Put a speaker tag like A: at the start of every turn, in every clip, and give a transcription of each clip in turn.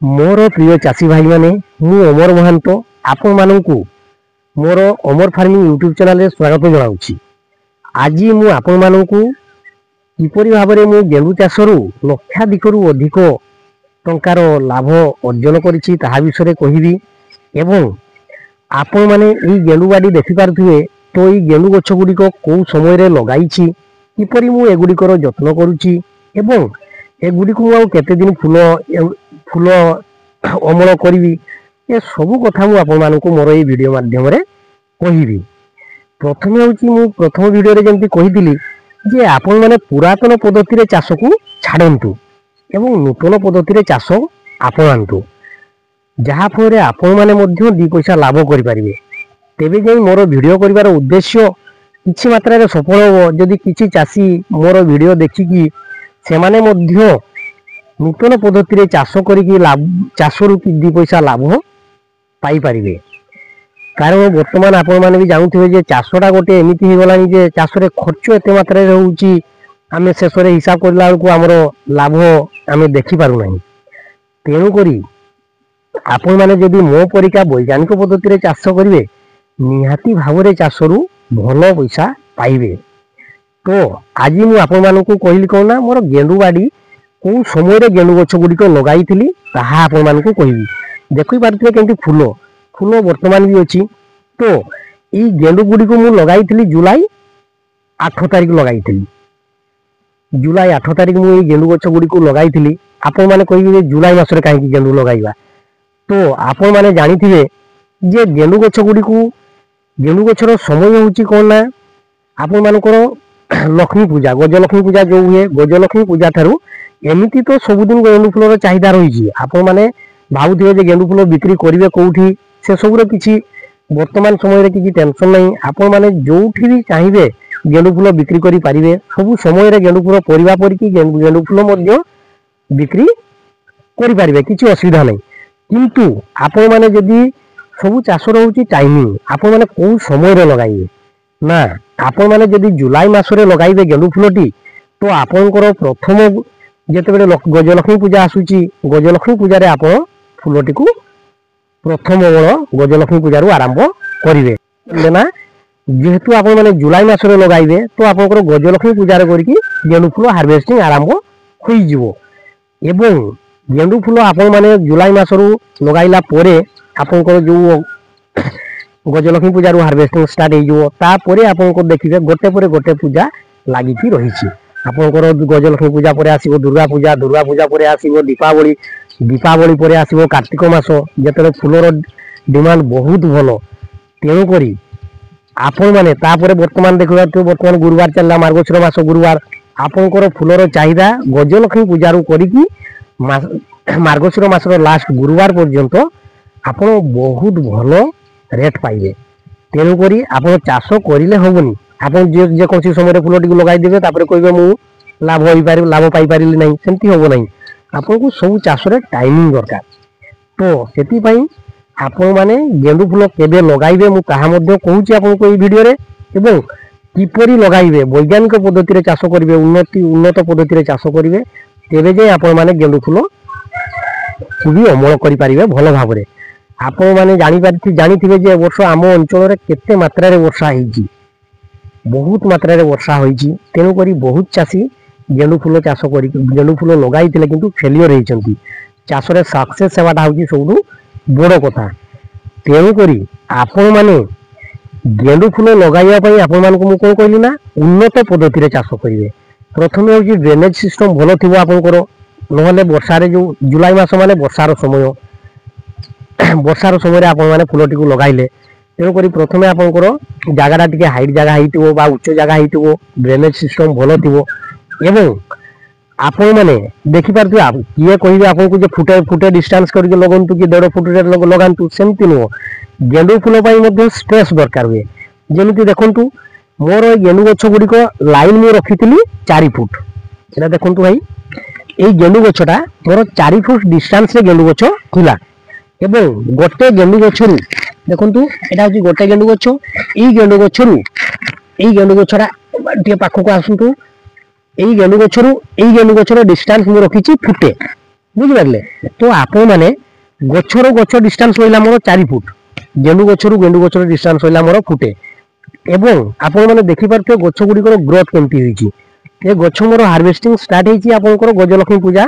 A: मोर प्रिय चाषी भाई माने मु अमर महांत आपण मानू मोर अमर फार्मिंग यूट्यूब चैनल स्वागत जनाऊँगी। आज मु आपण मानू किपरि भाव में मु गेंडु चाष लक्षाधिक अधिक टंकार लाभ अर्जन करिछि ताहा विषय कहिबी एवं आपण माने ई गेंडु बाड़ी देखि पारुथिबे तो ई गेंडु गछ गुड़िक को समय रे लगाइछि किपरि मु एगुड़िकर जत्न करूछि एवं एगुड़िक मु केते दिन फूल अमल करी ए सबू कथा मु आपण मानकु मोर ए वीडियो माध्यम रे कहिबी। प्रथम होची मु प्रथम वीडियो रे जेंति कहिदिली जे आपण माने पुरातन पद्धति रे चाष को छाडंतु एवं नूतन पद्धति रे चाष आपणांतु जहा फरे आपण माने मध्य दी पैसा लाभ करि परिबे। तेबे जे मोर वीडियो करिवार उद्देश्य किछि मात्रा रे सफल हो जदि किछि चाषी मोर वीडियो देखिकी से माने मध्य नूतन पद्धति रे चाष करिकी लाभ चाष रु दी पैसा लाभ पाई परिबे। कारण वर्तमान आपण माने भी जानथिबे जे चाषटा गोटे एमिति हे गलानी जे चाष रे खर्च एते मात्रा रे होउची आमे शेष रे हिसाब करला को हमरो लाभ आमे देखि पारु नाही। तेनु करी आपण माने जदि मो परिका वैज्ञानिक पद्धति रे चाष करिवे निहाती भाव रे चाष रु भलो पैसा पाइबे। तो आज मु आपण मानकु कहिली कोना मोर गेंडु बाड़ी को समय रे गेंडु गछ गुडी को लगाई थिली ताहा आपण मानकु कहिबी। देखि पारथिबे केंति फूल फूल वर्तमान भी अछि। तो ई गेंडु गुडी को मु लगाई थिली जुलाई 8 तारिख लगाई थिली। जुलाई 8 तारिख मु ई गेंडु गछ गुडी को लगाई थिली। आपण माने कहिबे जे जुलाई मास रे काहे गेंडु लगाइबा। तो आपण माने जानिथिबे जे गेंडु गछ गुडी को गेंडु गछर समय होउची कोन ना आपण मानकर लक्ष्मी पूजा गजलक्ष्मी पूजा जो हुए गजलक्ष्मी पूजा थारू एमिति तो सबुदिन गेंडु फूलर चाहिदा रही। आपण माने भावुथिबे जे गेंडु फूल बिक्री करिवे कोउठी से सबुर किछि वर्तमान समय रे किछि टेंशन नै। आपण माने जोउठी भी चाहिबे गेंडु फूल बिक्री करि पारिबे। सब समय रे गेंडु फूल परिबा परि कि गेंडु फूल मध्य बिक्री करि पारिबे किछि असुविधा नै। किंतु आपण माने जदि सब चाष रहउची टाइमिंग आपण माने को समय रे लगाइबे ना। आपण माने जदि जुलाई मास रे लगाइबे गेंडु फूलटी तो आपनकर प्रथम जेतेबेले गजलक्ष्मी पूजा आसुची गजलक्ष्मी पूजा रे आपण फूलटी को प्रथम गजलक्ष्मी पूजा रु आरंभ करिवे ना। जेहेतु आपण माने जुलाई मास रे लगाइबे तो आपनकर गजलक्ष्मी पूजा रे करिकि गेंडु फूल हार्वेस्टिंग आरंभ होई जिवो। एवं गेंडु फूल आपण माने जुलाई मास रु लगाइला परे आपनकर जो गजलक्ष्मी पूजा रु हार्वेस्टिंग स्टार्ट होई जिवो। ता परे आपनकर देखिबे गोटे परे गोटे पूजा लागि कि रहिछि। आपनकर गजलक्ष्मी पूजा परे आसीबो दुर्गा पूजा दुर्गा पूजा परे आसीबो दीपावली दीपावली परे आसीबो कार्तिक मास जेतरे फूलर डिमांड बहुत भलो। तेणु करी आपण माने तापरे वर्तमान देखिबा तो वर्तमान गुरुवार चलला मार्गशीर मास गुरुवार आपनकर फूलर चाहिदा गजलक्ष्मी पूजा रु करिकि मार्गशीर मासर लास्ट गुरुवार पर्यंत आपण बहुत भलो रेट पाइबे। तेणु करी आपण चाष करिले होबनी आपण जे कोनसी समय फूलटी को लगाई देबे तापरे कहबे मु लाभ होई पारि लाभ पाई पारिली नहीं सेंती होबो नहीं। आपण को सब चाष रे टाइमिंग दरकार। तो सेति पई आपण माने गेंडु फूल केबे लगाइबे मु ताहा मध्ये कहूची आपण को ई वीडियो रे एवं किपरि लगाइबे वैज्ञानिक पद्धति रे चाष करिवे उन्नत पद्धति रे चाष करिवे तेबे जे आपण माने गेंडु फूल भी अमल करि पारिबे भलो भाव रे। आपण माने जानिथिबे जे वर्ष आम अंचल रे केते मात्रा रे वर्षा हेची बहुत मात्रा रे वर्षा होईची। तेनु करी बहुत चाषी गेंडु फूल चाष करी गेंडु फूल लगाई थिले किंतु फेलियर हेचंती। चाष रे सक्सेस सेवाटा होची सबु बड़ कथा। तेनु करी आपण माने गेंडु फूल लगाइया पई आपण मान को मु कोन कहली ना उन्नत पद्धति रे चाष करिवे। प्रथम होची ड्रेनेज सिस्टम भलो थिबो आपनकर नहले वर्षा रे जो जुलाई मास माने वर्षार समय वर्षार समय रे आपण माने फूलटी को लगाइले तेणु करी प्रथमे आपनकर जगह टिके हाइट जगह हेतिबो बा उच्च जगह हेतिबो ड्रेनेज सिस्टम भलो थिबो एवं आपण माने देखि पारथि आप किए कहिबे आपन को जे फुटे फुटे डिस्टेंस करके लगंतु कि 1.5 फुट रे लगांतु सेमति नो। गेंडु फूल पई मध्ये स्पेस दरकार हुए। जेमिति देखंतु मोर गेंडु गछ गुडी को लाइन में रखितली 4 फुट एटा देखंतु भाई ए गेंडु गछटा मोर 4 फुट डिस्टेंस रे गेंडु गछ थिला एवं गोटे गेंडु गछरु देखंतु एटा होची गोटे गेंडु गछ ई गेंडु गछरु ई गेंडु गछरा टिके पाखो को आसंतु गेंडु गछर डिस्टेंस मु रखी फुटे बुझिपारे। तो आपण मैंने गचर गच डिस्टेंस रहा मोर 4 फुट, गेंडु गचर गेंडु गचर डिस्टेंस रहा मोर फुटे। एवं आपण मैंने देखिपे गच गुड़िकर ग्रोथ केमती होती। ये गच मोर हार्वेस्टिंग स्टार्ट होती आपंकर गजलक्ष्मी पूजा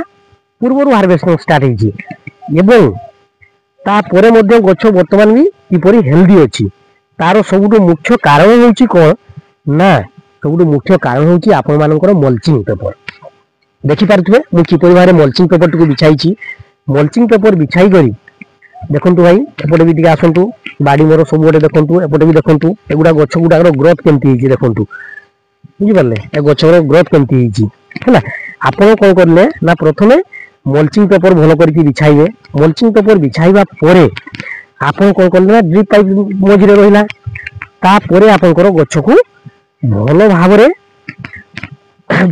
A: पूर्व हार्वेस्टिंग स्टार्ट होती। तापर गच बर्तमान भी किपरि हेल्दी अच्छी। तार सबुठ मुख्य कारण होची कौन ना, सबुठ मुख्य कारण होची आपण मानकर मल्चिंग पेपर। देखि पारथुबे मु किपरि भारे मल्चिंग पेपर टिको बिछाइची। मल्चिंग पेपर बिछाई करी देखंतु भाई एपटे भी टिके आसंतु, बाड़ी मोर सब गोटे देखंतु, एपटे भी देखंतु, एगुडा गछ गुडाकर ग्रोथ केमती होईची देखंतु। बुझि पारले ए गछर ग्रोथ केमती होईची हैला। आपण कोन करले ना प्रथमे मल्चिंग पेपर भलो करके बिछाइबे। मल्चिंग पेपर बिछाइबा परे आपण कोन करले ना ड्रिप पाइप मझिरे रहिला। ता परे आपनकर गछ को भलो भाबरे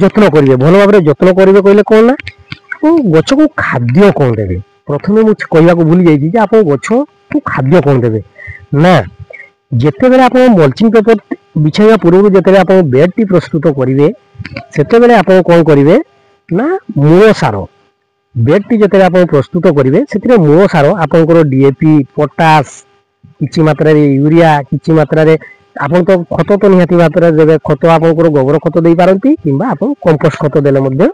A: যত্ন করিবে। ভালো ভাবে যত্ন করিবে কইলে কোন না গছ को খাদ্য কোন দেবে। প্রথমে মু কইବାକୁ ভুলি যাইছি যে আপন গছ को খাদ্য কোন দেবে না, যেতেবেলে আপন মল্চিং পেপর বিছাইবা পূর্বରୁ যেতেবেলে আপন বেড টি প্রস্তুত করিবে সেতেবেলে আপন কোন করিবে না মূল সার। বেড টি যেতেবেলে আপন প্রস্তুত করিবে সেতিরে মূল সার আপনকৰ ডিএপি পটাশ কিছু মাত্রারে यूरिया কিছু মাত্রারে आपन तो खत तो निहाती मात्रा देबे। खत आपनकर गोबर खत देई पारंती किंबा आपन कंपोस्ट खत देले मध्ये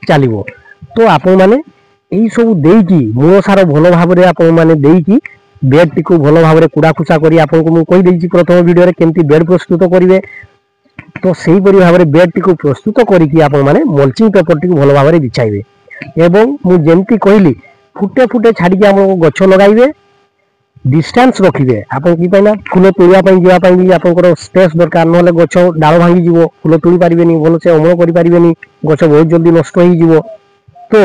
A: चलिबो। तो आपन माने एई सब देईकी मूल सार भलो भाबरे आपन माने देईकी बेड टिको भलो भाबरे कुडा खुसा करी आपन को मु कहि देईची प्रथम वीडियो रे केमती बेड प्रस्तुत करिवे। तो सेही परि भाबरे बेड टिको प्रस्तुत करिकी आपन माने मल्चिंग पेपर टिको भलो भाबरे बिछाइबे। एवं मु जेमती कहिली फुटे फुटे छाडी आपन गछ लगाइबे, डिस्टेंस रखिबे। आपन की पाइना फूल तोड़िया पई जिया पई भी आपनकर स्पेस दरकार, नले गछ डाल भांगी जीवो, फूल तोड़ी पारिबेनी, भलो से अमल करि पारिबेनी, गछ बहुत जल्दी नष्ट होई जीवो। तो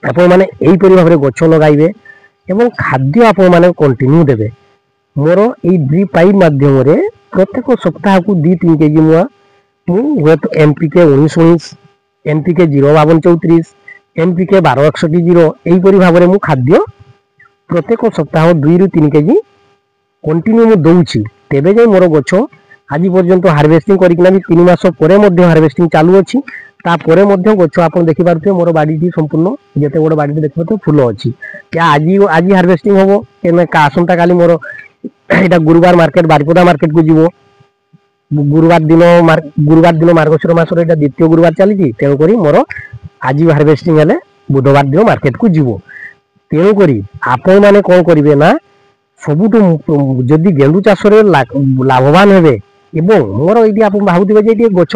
A: आपन माने एई परि भाबरे गछ लगाइबे एवं खाद्य आपन माने कंटिन्यू देबे। मोर एई ड्रिप पाइप माध्यम रे प्रत्येक सप्ताह को 2-3 केजी मु वेट एमपीके 19-19, एनपीके 052-34, एनपीके 1261-0 एई परि भाबरे मु खाद्य प्रत्येक सप्ताह 2-3 केजी कंटिन्यू मु दउची। तेबे जे मोर गछ आज पर्यंत हार्वेस्टिंग करिकना भी 3 मास परे मध्ये हार्वेस्टिंग चालू अछि। ता परे मध्ये गछ आपन देखि पारते मोर बाडी टी संपूर्ण जेते बड़ बाडी देखबो तो फूल अछि। या आज हार्वेस्टिंग होबो केने का आसंता काली मोर एटा गुरुवार मार्केट बारिपदा मार्केट को जीवो। गुरुवार दिन मार्गशीर मास रे एटा द्वितीय गुरुवार चली तेणु करी मोर आज हार्वेस्टिंग हेले बुधवार दिन मार्केट को जीवो। तेणु करी आपण माने कोन करिवे ना सबुठु जदि गेंडु चाष रे लाभवान हेबे। एवं मोर एटी आपण भाबुथिबे जे एटी गछ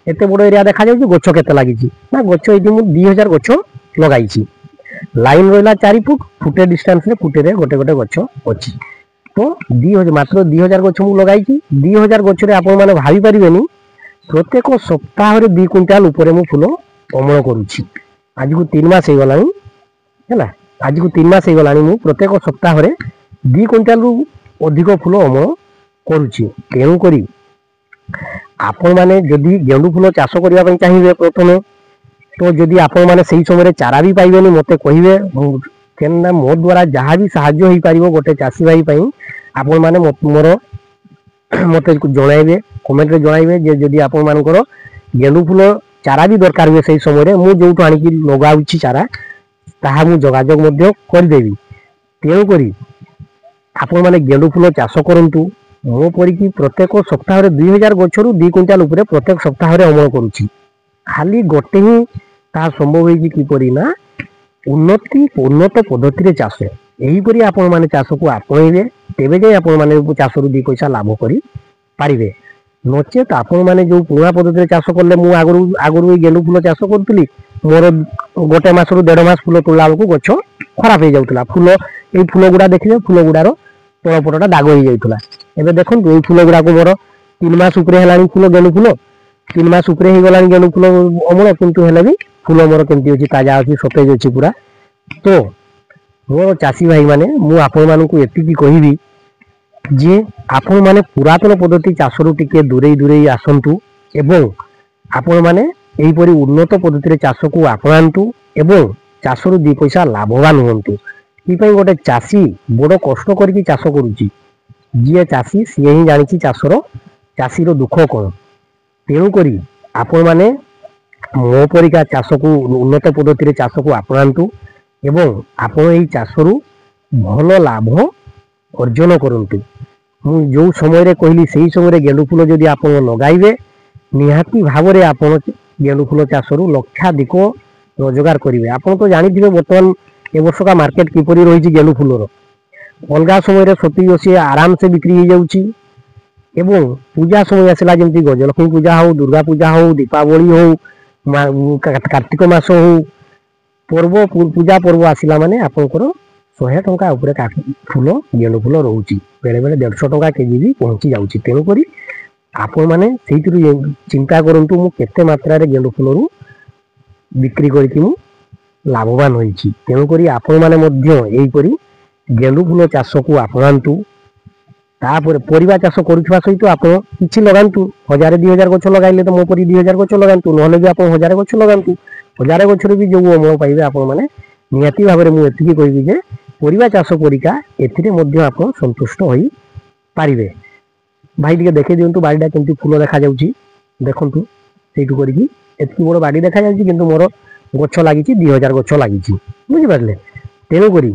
A: एते बड़ एरिया देखा जाउची गछ केते लागिची ना गछ एटी मु 2000 गछ लगाइची। लाइन रहला 4 फुट, फुटे डिस्टेंस रे फुटे रे गोटे गोटे गछ अछि। तो 2000 मात्र 2000 गछ मु लगाइची। 2000 गछ रे आपण माने भाबी परिबेनी प्रत्येक सप्ताह रे 2 क्विंटाल ऊपर मु फूल अमल करूची। आज को 3 मास हे गलानी हैला। आज को 3 मास हो गलानी मु प्रत्येक सप्ताह रे 2 क्विंटाल रु अधिक फूल अमल करूची। तेणु करी आपण माने जदि गेंडु फूल चाष करिया पई चाहिबे प्रथमे तो जदि आपण माने सही समय रे चारा भी पाइबेनी मते कहिबे केनना मो द्वारा जहाँ भी सहाय्य होई पारिबो गोटे चासी भाई पई आपण माने मोर मते जणाइबे, कमेंट रे जणाइबे जे जदि आपण मानकर गेंडु फूल चारा भी दरकार हुए सही समय रे मु जोटु आनी कि लगाउची चारा ताहा मु जोगाजोग मध्य कर देबी। तेणु करी आपण माने गेंडु फूल चाष करंतु। मो परिकी प्रत्येक सप्ताह रे 2000 गछरु 2 क्विंटाल ऊपर प्रत्येक सप्ताह रे अमल करूची। खाली गोटे ही ता संभव होई कि परि ना उन्नत पद्धति रे चाष एही परि आपण माने चाष को आपणैबे तेबे जे आपण माने चाष रु 2 पैसा लाभ करी पारिबे। नचेत आपण माने जो पुरा पद्धति रे चाष करले मु आगरु गेंडु फूल चाष करतली मोर गोटे मास रु 1.5 मास फूल तोला को गछ खराब हो जाउतला। फूल ए फूल गुडा देखिबे फूल गुडारो तळपटटा दाग हो जाउतला। एबे देखन ए फूल गुडा को मोर 3 मास ऊपर हेलानी फूल गेंडु फूल 3 मास ऊपर हे गलानी गेंडु फूल अमल किंतु हेले भी फूल मोर केमती अछि ताजा अछि सतेज अछि पूरा। तो मोर चासी भाई माने मु आपण मानकु एतिकी कहिबी जे आपण माने पुरातन पद्धति चाष रु टिके दूरे आसंतु एवं आपण माने एही परि उन्नत पद्धति रे चाष को आपणांतु एवं चाष रु 2 पैसा लाभवान होंतु। ई पई गोटे चासी बड़ कष्ट करके चाष करूची। जी चासी सी ही जानिची चासी रो दुख कोन। तेणु करी आपण माने मो परिका चाष को उन्नत पद्धति रे चाष को आपणांतु ଏବଂ ଆପଣ ଏହି ଚାଷରୁ ଭଲ ଲାଭ ଅର୍ଜନ କରନ୍ତୁ। ମୁଁ ଯେଉଁ ସମୟରେ କହିଲି ସେହି ସମୟରେ ଗେଣ୍ଡୁ ଫୁଲ ଯଦି ଆପଣ ଲଗାଇବେ ନିହାତି ଭାବରେ ଆପଣ ଗେଣ୍ଡୁ ଫୁଲ ଚାଷରୁ ଲକ୍ଷାଧିକ ରୋଜଗାର କରିବେ। ଆପଣ ତ ଜାଣିଥିବେ ବର୍ତ୍ତମାନ ଏ ବର୍ଷକା ମାର୍କେଟ କିପରି ରହିଛି ଗେଣ୍ଡୁ ଫୁଲର। ଅଲଗା ସମୟରେ 70-80 ଆରାମସେ ବିକ୍ରି ହେଇଯାଉଛି ଏବଂ ପୂଜା ସମୟ ଆସିଲା ଯେମିତି ଗଜଲକ୍ଷ୍ମୀ ପୂଜା ହଉ, ଦୁର୍ଗା ପୂଜା ହଉ, ଦୀପାବଳି ହଉ, କାର୍ତ୍ତିକ ମାସ ହଉ, ପୂଜା ପର୍ବ ଆସିଲା ମାନେ ଆପଣଙ୍କର 100 ଟଙ୍କା ଉପରେ ଫୁଲ ଗେଣ୍ଡୁ ଫୁଲ ରହୁଛି। ବେଳେବେଳେ 150 ଟଙ୍କା କେଜି ବି ପହଞ୍ଚି ଯାଉଛି। ତେଣୁକରି ଆପଣମାନେ ସେଇଥିରୁ ଚିନ୍ତା କରନ୍ତୁ ମୁଁ କେତେ ମାତ୍ରାରେ ଗେଣ୍ଡୁ ଫୁଲରୁ ବିକ୍ରି କରିକି ମୁଁ ଲାଭବାନ ହୋଇଛି। ତେଣୁକରି ଆପଣମାନେ ମଧ୍ୟ ଏହିପରି ଗେଣ୍ଡୁ ଫୁଲ ଚାଷକୁ ଆପଣାନ୍ତୁ। ତାପରେ ପରିବା ଚାଷ କରୁଥିବା ସହିତ ଆପଣ କିଛି ଲଗାନ୍ତୁ। 1000-2000 ଗଛ ଲଗାଇଲେ ତ ମୋ ପରି 2000 ଗଛ ଲଗାନ୍ତୁ, ନହେଲେ ବି ଆପଣ 1000 ଗଛ ଲଗାନ୍ତୁ। 1000 ଗଛରୁ ବି ଯେଉଁ ଅମଳ ପାଇବେ ଆପଣମାନେ ନିହାତି ଭାବରେ ମୁଁ ଏତିକି କହିବି ଯେ ପରିବା ଚାଷ କରିକା ଏଥିରେ ମଧ୍ୟ ଆପଣ ସନ୍ତୁଷ୍ଟ ହୋଇପାରିବେ। ଭାଇ ଟିକେ ଦେଖେଇ ଦିଅନ୍ତୁ ବାଡ଼ିଟା କେମିତି ଫୁଲ ଦେଖାଯାଉଛି। ଦେଖନ୍ତୁ ସେଇଠୁ କରିକି ଏତିକି ବଡ଼ ବାଡ଼ି ଦେଖାଯାଉଛି, କିନ୍ତୁ ମୋର ଗଛ ଲାଗିଛି 2000 ଗଛ ଲାଗିଛି, ବୁଝିପାରିଲେ। ତେଣୁକରି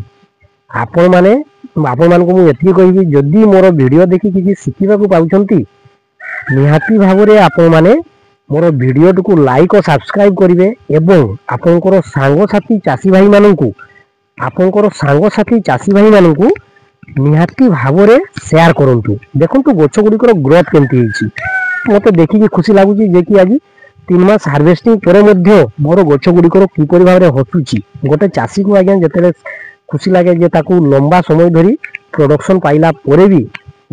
A: ଆପଣମାନଙ୍କୁ ମୁଁ ଏତିକି କହିବି, ଯଦି ମୋର ଭିଡ଼ିଓ ଦେଖି କିଛି ଶିଖିବାକୁ ପାଉଛନ୍ତି ନିହାତି ଭାବରେ ଆପଣମାନେ ମୋର ଭିଡ଼ିଓଟିକୁ ଲାଇକ୍ ଓ ସବସ୍କ୍ରାଇବ୍ କରିବେ ଏବଂ ଆପଣଙ୍କର ସାଙ୍ଗସାଥି ଚାଷୀ ଭାଇମାନଙ୍କୁ ନିହାତି ଭାବରେ ସେୟାର କରନ୍ତୁ। ଦେଖନ୍ତୁ ଗଛ ଗୁଡ଼ିକର ଗ୍ରୋଥ କେମିତି ହେଇଛି। ମୋତେ ଦେଖିକି ଖୁସି ଲାଗୁଛି ଯେ କି ଆଜି 3 ମାସ ହାର୍ଭେଷ୍ଟିଂ ପରେ ମଧ୍ୟ ମୋର ଗଛ ଗୁଡ଼ିକର କିପରି ଭାବରେ ହଟୁଛି। ଗୋଟେ ଚାଷୀକୁ ଆଜ୍ଞା ଯେତେବେଳେ ଖୁସି ଲାଗେ ଯେ ତାକୁ ଲମ୍ବା ସମୟ ଧରି ପ୍ରଡକ୍ସନ୍ ପାଇଲା ପରେ ବି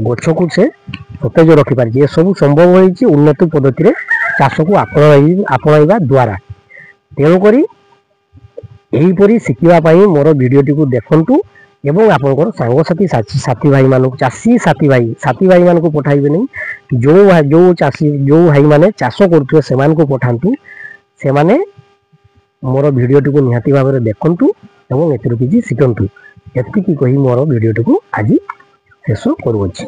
A: ଗଛକୁ ସେ ସତେଜ ରଖିପାରିଛି। ଏସବୁ ସମ୍ଭବ ହୋଇଛି ଉନ୍ନତ ପଦ୍ଧତିରେ ଚାଷକୁ ଆପଣାଇବା ଦ୍ୱାରା। ତେଣୁକରି ଏହିପରି ଶିଖିବା ପାଇଁ ମୋର ଭିଡ଼ିଓଟିକୁ ଦେଖନ୍ତୁ ଏବଂ ଆପଣଙ୍କର ସାଙ୍ଗସାଥି ସାଥୀ ଭାଇମାନଙ୍କୁ ପଠାଇବେ ନାହିଁ। ଯେଉଁ ଭାଇମାନେ ଚାଷ କରୁଥିବେ ସେମାନଙ୍କୁ ପଠାନ୍ତୁ। ସେମାନେ ମୋର ଭିଡ଼ିଓଟିକୁ ନିହାତି ଭାବରେ ଦେଖନ୍ତୁ ଏବଂ ଏଥିରୁ କିଛି ଶିଖନ୍ତୁ। ଏତିକି କହି ମୋର ଭିଡ଼ିଓଟିକୁ ଆଜି ଶେଷ କରୁଅଛି।